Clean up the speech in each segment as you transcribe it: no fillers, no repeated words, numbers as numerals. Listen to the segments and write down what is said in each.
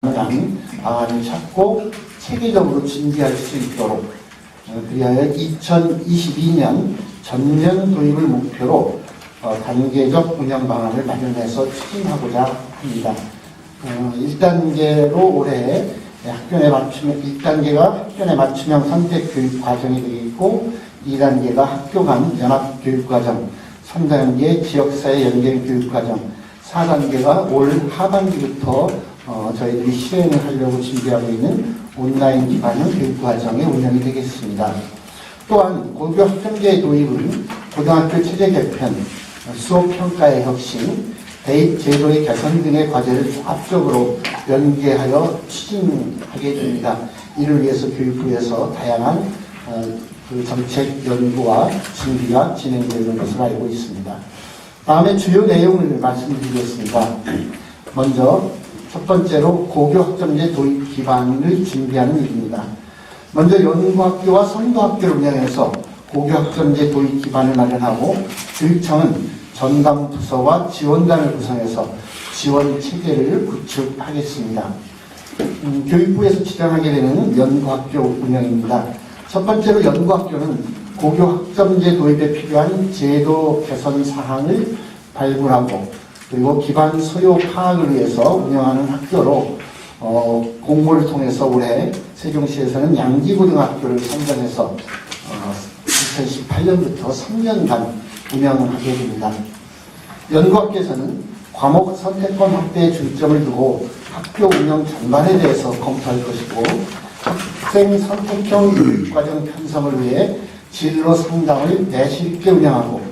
방안을 찾고 체계적으로 준비할 수 있도록 그리하여 2022년 전면 도입을 목표로 단계적 운영 방안을 마련해서 추진하고자 합니다. 1단계로 올해 학교 맞춤형, 1단계가 학교 내 맞춤형 선택 교육 과정이 되겠고, 2단계가 학교 간 연합 교육 과정, 3단계 지역사회 연계 교육 과정, 4단계가 올 하반기부터 저희들이 실행을 하려고 준비하고 있는 온라인 기반의 교육 과정의 운영이 되겠습니다. 또한 고교 학점제 도입은 고등학교 체제 개편, 수업 평가의 혁신, 대입 제도의 개선 등의 과제를 종합적으로 연계하여 추진하게 됩니다. 이를 위해서 교육부에서 다양한 그 정책 연구와 준비가 진행되는 것으로 알고 있습니다. 다음에 주요 내용을 말씀드리겠습니다. 먼저 첫 번째로 고교 학점제 도입 기반을 준비하는 일입니다. 먼저 연구학교와 선도학교를 운영해서 고교 학점제 도입 기반을 마련하고, 교육청은 전담 부서와 지원단을 구성해서 지원 체계를 구축하겠습니다. 교육부에서 지정하게 되는 연구학교 운영입니다. 첫 번째로 연구학교는 고교 학점제 도입에 필요한 제도 개선 사항을 발굴하고, 그리고 기반 소요 파악을 위해서 운영하는 학교로 공모를 통해서 올해 세종시에서는 양지고등학교를 선정해서 2018년부터 3년간 운영하게 됩니다. 연구학교에서는 과목 선택권 확대에 중점을 두고 학교 운영 전반에 대해서 검토할 것이고, 학생 선택형 교육과정 편성을 위해 진로 상담을 내실 있게 운영하고,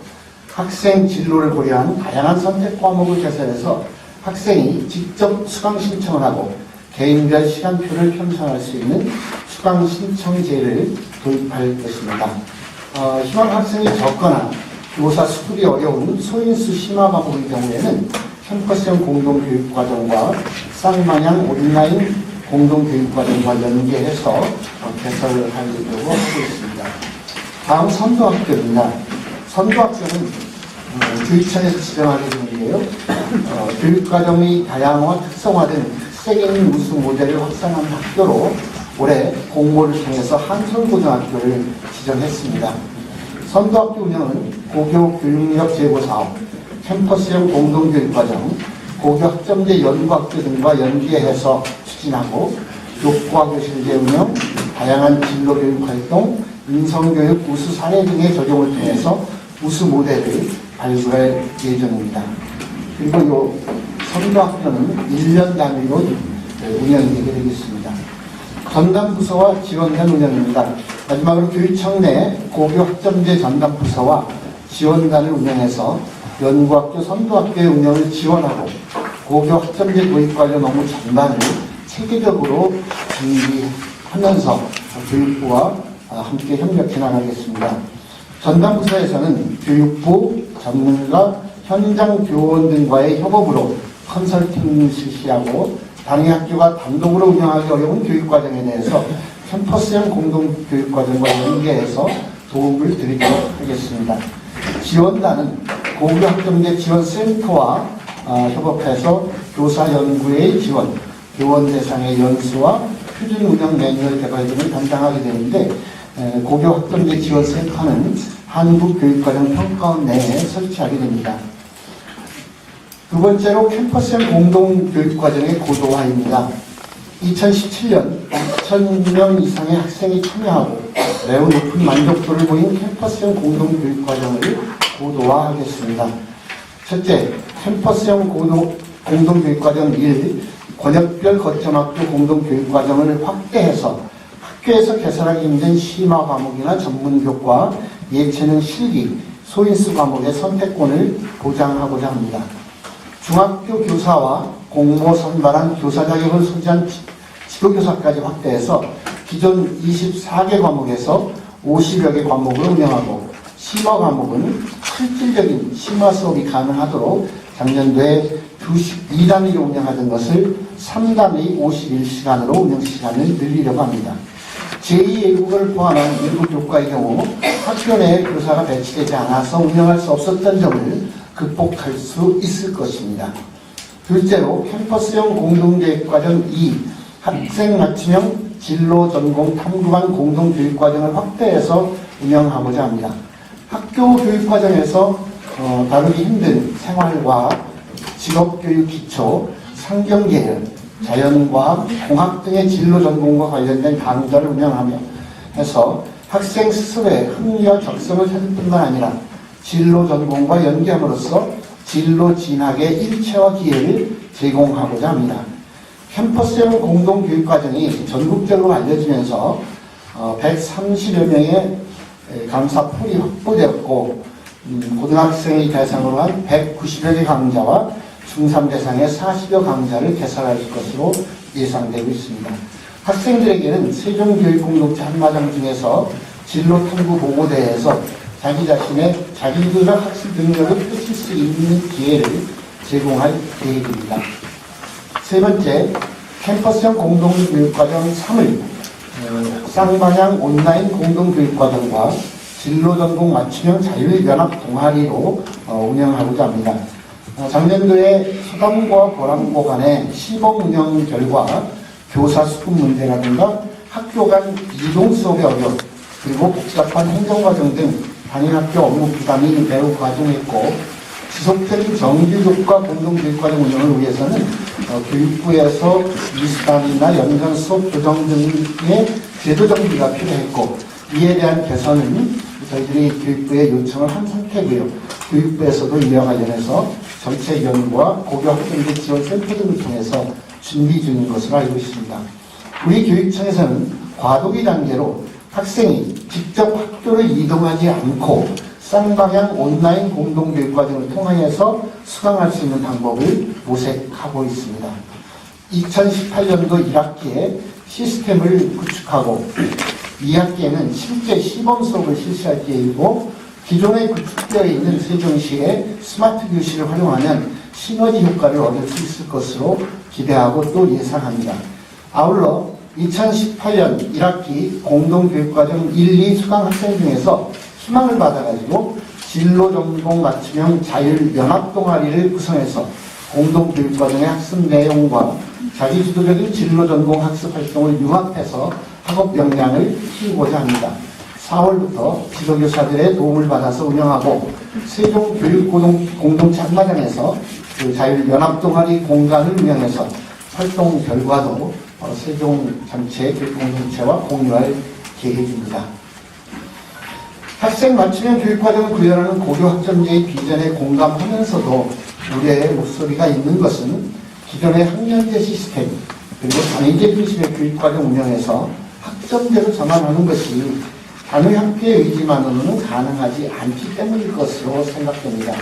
학생 진로를 고려한 다양한 선택 과목을 개설해서 학생이 직접 수강 신청을 하고 개인별 시간표를 편성할 수 있는 수강 신청제를 도입할 것입니다. 희망 학생이 적거나 교사 수급이 어려운 소인수 심화 과목의 경우에는 캠퍼스형 공동교육과정과 쌍방향 온라인 공동교육과정과 연계해서 개설하려고 하고 있습니다. 다음 선도학교입니다. 선도학교는 교육청에서 지정하게 되는데요. 교육과정의 다양화, 특성화된 특색인 우수 모델을 확산한 학교로 올해 공모를 통해서 한솔고등학교를 지정했습니다. 선도학교 운영은 고교 교육력 제고 사업, 캠퍼스형 공동교육과정, 고교 학점제 연구학교 등과 연계해서 추진하고, 교과교실제 운영, 다양한 진로교육 활동, 인성교육 우수 사례 등의 적용을 통해서 우수 모델을 발굴할 예정입니다. 그리고 이 선도학교는 1년 단위로 운영이 되게 되겠습니다. 전담부서와 지원단 운영입니다. 마지막으로 교육청 내 고교 학점제 전담부서와 지원단을 운영해서 연구학교, 선도학교의 운영을 지원하고, 고교 학점제 도입과정 업무 전반을 체계적으로 준비하면서 교육부와 함께 협력해 나가겠습니다. 전담부서에서는 교육부, 전문가, 현장 교원 등과의 협업으로 컨설팅을 실시하고, 당해 학교가 단독으로 운영하기 어려운 교육과정에 대해서 캠퍼스형 공동교육과정과 연계해서 도움을 드리도록 하겠습니다. 지원단은 고교 학점제 지원센터와 협업해서 교사 연구의 지원, 교원 대상의 연수와 표준 운영 매뉴얼 개발 등을 담당하게 되는데, 고교 학점제 지원센터는 한국교육과정평가원 내에 설치하게 됩니다. 두 번째로 캠퍼스형 공동교육과정의 고도화입니다. 2017년 2,000명 이상의 학생이 참여하고 매우 높은 만족도를 보인 캠퍼스형 공동교육과정을 고도화하겠습니다. 첫째, 캠퍼스형 공동교육과정 1, 권역별 거점학교 공동교육과정을 확대해서 학교에서 개설하기 힘든 심화 과목이나 전문교과, 예체능 실기, 소인수 과목의 선택권을 보장하고자 합니다. 중학교 교사와 공모 선발한 교사 자격을 소지한 지도교사까지 확대해서 기존 24개 과목에서 50여 개 과목을 운영하고, 심화 과목은 실질적인 심화 수업이 가능하도록 작년도에 2단위로 운영하던 것을 3단위 51시간으로 운영시간을 늘리려고 합니다. 제2외국어를 포함한 일부 교과의 경우 학교 내에 교사가 배치되지 않아서 운영할 수 없었던 점을 극복할 수 있을 것입니다. 둘째로 캠퍼스형 공동교육과정 2, 학생 맞춤형 진로 전공 탐구반 공동교육과정을 확대해서 운영하고자 합니다. 학교 교육과정에서 다루기 힘든 생활과 직업교육 기초, 상경계열, 자연과학, 공학 등의 진로 전공과 관련된 강좌를 운영하며 해서 학생 스스로의 흥미와 적성을 찾을 뿐만 아니라 진로 전공과 연계함으로써 진로 진학의 일체화 기회를 제공하고자 합니다. 캠퍼스형 공동교육과정이 전국적으로 알려지면서 130여 명의 강사 풀이 확보되었고 고등학생의 대상으로 한 190여 개 강좌와 중3 대상의 40여 강좌를 개설할 것으로 예상되고 있습니다. 학생들에게는 세종교육공동체 한마당 중에서 진로탐구 보고대회에서 자기 자신의 자기도적 학습 능력을 펼칠 수 있는 기회를 제공할 계획입니다. 세 번째, 캠퍼스형 공동교육과정 3을 쌍방향 온라인 공동교육과정과 진로전공 맞춤형 자율연합 동아리로 운영하고자 합니다. 작년도에 수강과 보람고 간의 시범 운영 결과 교사 수급 문제라든가 학교 간 이동 수업의 어려움, 그리고 복잡한 행정과정 등 단일학교 업무 부담이 매우 과중했고 지속적인 정규교육과 공동교육과정 운영을 위해서는 교육부에서 이수단이나 연간 수업 조정 등의 제도 정비가 필요했고 이에 대한 개선은 저희들이 교육부에 요청을 한 상태고요. 교육부에서도 이와 관련해서 정책 연구와 고교 학생들 지원센터 등을 통해서 준비 중인 것으로 알고 있습니다. 우리 교육청에서는 과도기 단계로 학생이 직접 학교를 이동하지 않고 쌍방향 온라인 공동교육과정을 통하여서 수강할 수 있는 방법을 모색하고 있습니다. 2018년도 1학기에 시스템을 구축하고 2학기에는 실제 시범 수업을 실시할 계획이고 기존에 구축되어 있는 세종시의 스마트 교실을 활용하면 시너지 효과를 얻을 수 있을 것으로 기대하고 또 예상합니다. 아울러 2018년 1학기 공동교육과정 1, 2 수강 학생 중에서 희망을 받아가지고 진로전공 맞춤형 자율연합동아리를 구성해서 공동교육과정의 학습 내용과 자기주도적인 진로전공 학습 활동을 융합해서 학업 역량을 키우고자 합니다. 4월부터 지도교사들의 도움을 받아서 운영하고 세종교육공동체 한마당에서 그 자율연합동아리 공간을 운영해서 활동 결과도 세종 전체 교육공동체와 공유할 계획입니다. 학생 맞춤형 교육과정을 구현하는 고교 학점제의 비전에 공감하면서도 우리의 목소리가 있는 것은 기존의 학년제 시스템 그리고 단위제 중심의 교육과정 운영에서 학점제로 전환하는 것이 단위 학교의 의지만으로는 가능하지 않기 때문일 것으로 생각됩니다.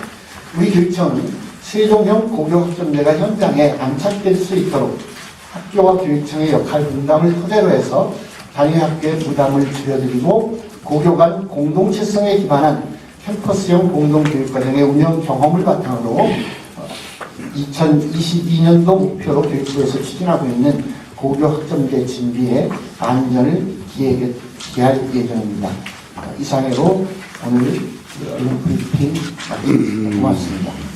우리 교육청은 세종형 고교 학점제가 현장에 안착될 수 있도록 학교와 교육청의 역할 분담을 토대로 해서 단위 학교의 부담을 줄여드리고 고교 간 공동체성에 기반한 캠퍼스형 공동교육과정의 운영 경험을 바탕으로 2022년도 목표로 교육부에서 추진하고 있는 고교 학점제 준비에 안전을 기할 예정입니다. 이상으로 오늘 언론 브리핑 마치겠습니다. 고맙습니다.